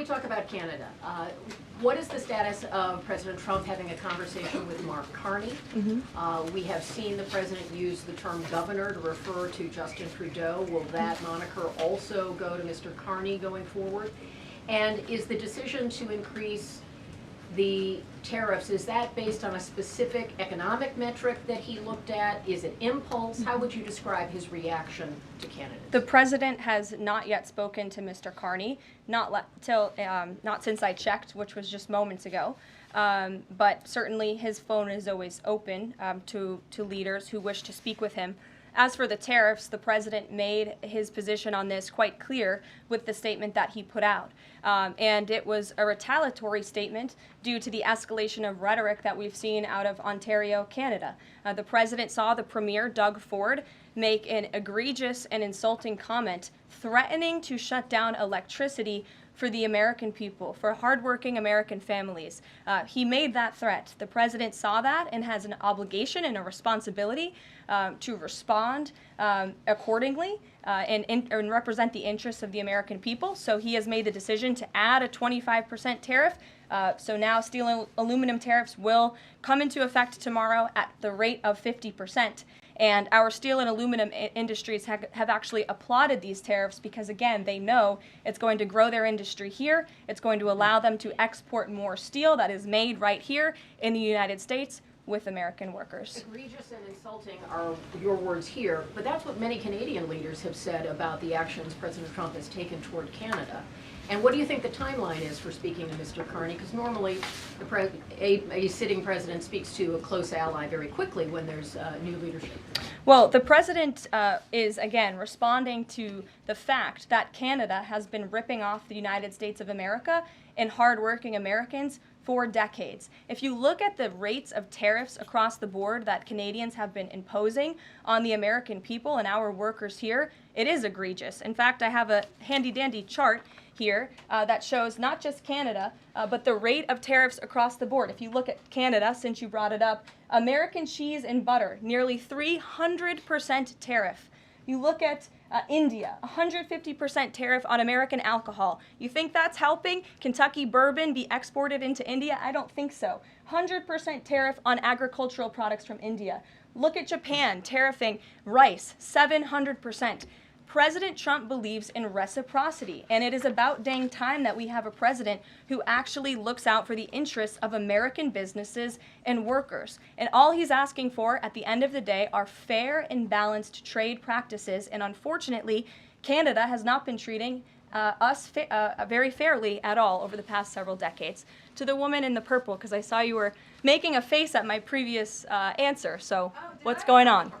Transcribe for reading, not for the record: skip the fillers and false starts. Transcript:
talk about Canada, what is the status of President Trump having a conversation with Mark Carney? We have seen the president use the term governor to refer to Justin Trudeau. Will that moniker also go to Mr. Carney going forward? And is the decision to increase the tariffs, is that based on a specific economic metric that he looked at? Is it impulse? How would you describe his reaction to Canada? The president has not yet spoken to Mr. Carney, not since I checked, which was just moments ago. But certainly his phone is always open to leaders who wish to speak with him. As for the tariffs, the president made his position on this quite clear with the statement that he put out. And it was a retaliatory statement due to the escalation of rhetoric that we've seen out of Ontario, Canada. The president saw the premier, Doug Ford, make an egregious and insulting comment threatening to shut down electricity for the American people, for hardworking American families. He made that threat. The president saw that and has an obligation and a responsibility to respond accordingly and represent the interests of the American people. So he has made the decision to add a 25% tariff. So now steel and aluminum tariffs will come into effect tomorrow at the rate of 50%. And our steel and aluminum industries have actually applauded these tariffs because, again, they know it's going to grow their industry here. It's going to allow them to export more steel that is made right here in the United States with American workers. Egregious and insulting are your words here, but that's what many Canadian leaders have said about the actions President Trump has taken toward Canada. And what do you think the timeline is for speaking to Mr. Carney? Because normally a sitting president speaks to a close ally very quickly when there's new leadership. Well, the president is, again, responding to the fact that Canada has been ripping off the United States of America and hardworking Americans for decades. If you look at the rates of tariffs across the board that Canadians have been imposing on the American people and our workers here, it is egregious. In fact, I have a handy-dandy chart here that shows not just Canada, but the rate of tariffs across the board. If you look at Canada, since you brought it up, American cheese and butter, nearly 300% tariff. You look at India, 150% tariff on American alcohol. You think that's helping Kentucky bourbon be exported into India? I don't think so. 100% tariff on agricultural products from India. Look at Japan, tariffing rice, 700%. President Trump believes in reciprocity, and it is about dang time that we have a president who actually looks out for the interests of American businesses and workers. And all he's asking for at the end of the day are fair and balanced trade practices, and unfortunately, Canada has not been treating us very fairly at all over the past several decades. To the woman in the purple, because I saw you were making a face at my previous answer, so what's going on?